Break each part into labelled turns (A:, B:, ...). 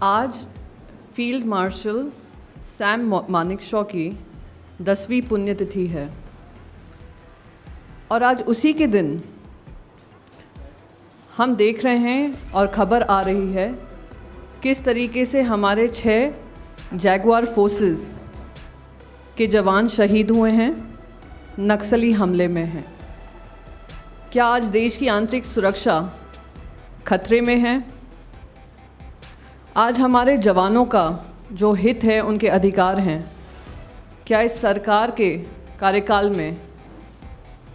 A: आज field marshal Sam Manekshaw की 10वीं पुण्यतिथि है और आज उसी के दिन हम देख रहे हैं और ख़बर आ रही है किस तरीके से हमारे 6 जैगुआर फोर्सेस के जवान शहीद हुए हैं, नक्सली हमले में हैं। क्या आज देश की आंतरिक सुरक्षा खतरे में है? आज हमारे जवानों का जो हित है, उनके अधिकार हैं, क्या इस सरकार के कार्यकाल में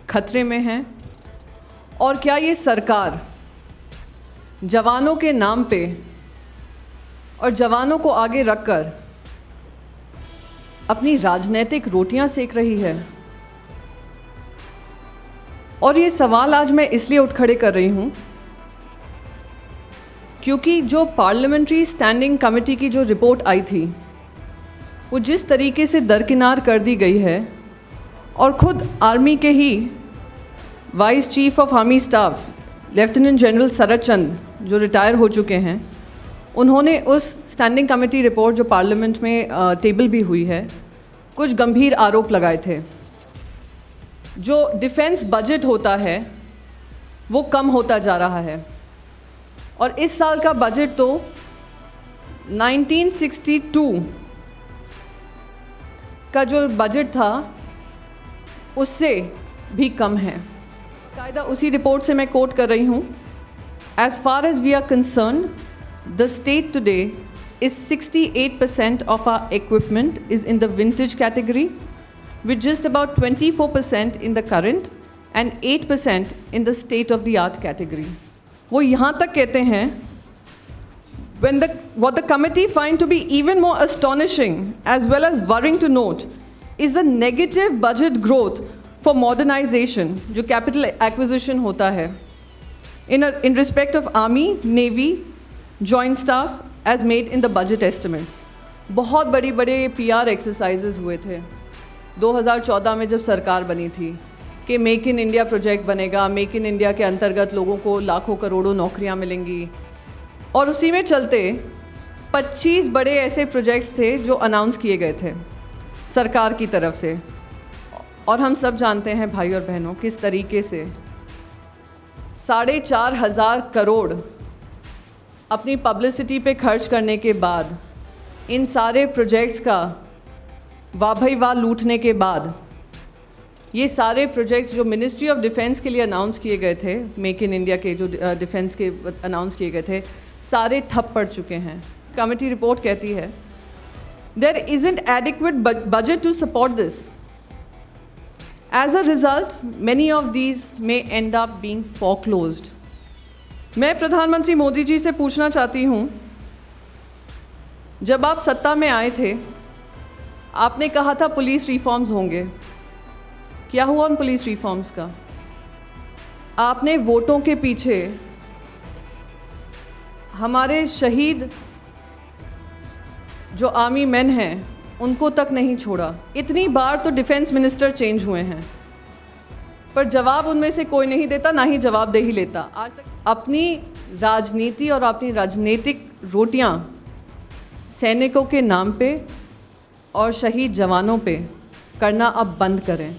A: खतरे में हैं? और क्या ये सरकार जवानों के नाम पे और जवानों को आगे रखकर अपनी राजनीतिक रोटियां सेक रही है? और ये सवाल आज मैं इसलिए उठ खड़े कर रही हूँ क्योंकि जो पार्लियामेंट्री स्टैंडिंग कमेटी की जो रिपोर्ट आई थी वो जिस तरीके से दरकिनार कर दी गई है और ख़ुद आर्मी के ही vice chief of army staff lieutenant general Sharad Chand जो रिटायर हो चुके हैं, उन्होंने उस स्टैंडिंग कमेटी रिपोर्ट जो पार्लियामेंट में टेबल भी हुई है, कुछ गंभीर आरोप लगाए थे। जो डिफेंस बजट होता है वो कम होता जा रहा है और इस साल का बजट तो 1962 का जो बजट था उससे भी कम है। कायदा उसी रिपोर्ट से मैं कोट कर रही हूँ। As far as we are concern, the state today is 68% of our equipment is in the vintage category, with just about 24% in the current and 8% in the state of the art category. वो यहाँ तक कहते हैं, what the committee find to be even more astonishing as well as worrying to note is the negative budget growth for modernization, जो capital acquisition होता है, in respect of army, navy, joint staff as made in the budget estimates. बहुत बड़ी बड़े PR exercises हुए थे 2014 में जब सरकार बनी थी कि मेक इन इंडिया प्रोजेक्ट बनेगा, मेक इन इंडिया के अंतर्गत लोगों को लाखों करोड़ों नौकरियां मिलेंगी, और उसी में चलते 25 बड़े ऐसे प्रोजेक्ट्स थे जो अनाउंस किए गए थे सरकार की तरफ से। और हम सब जानते हैं भाई और बहनों किस तरीके से 4,500 करोड़ अपनी पब्लिसिटी पे खर्च करने के बाद, इन सारे प्रोजेक्ट्स का वाह भाई वाह लूटने के बाद, ये सारे प्रोजेक्ट्स जो मिनिस्ट्री ऑफ डिफेंस के लिए अनाउंस किए गए थे, मेक इन इंडिया के जो डिफेंस के अनाउंस किए गए थे, सारे ठप पड़ चुके हैं। कमेटी रिपोर्ट कहती है there isn't adequate budget to support this. As a result many of these may end up being foreclosed. मैं प्रधानमंत्री मोदी जी से पूछना चाहती हूँ, जब आप सत्ता में आए थे आपने कहा था पुलिस रिफॉर्म्स होंगे, क्या हुआ उन पुलिस रिफॉर्म्स का? आपने वोटों के पीछे हमारे शहीद जो आर्मी मैन हैं उनको तक नहीं छोड़ा। इतनी बार तो डिफेंस मिनिस्टर चेंज हुए हैं पर जवाब उनमें से कोई नहीं देता, ना ही जवाबदेही लेता। आज तक अपनी राजनीति और अपनी राजनीतिक रोटियां सैनिकों के नाम पे और शहीद जवानों पे करना अब बंद करें।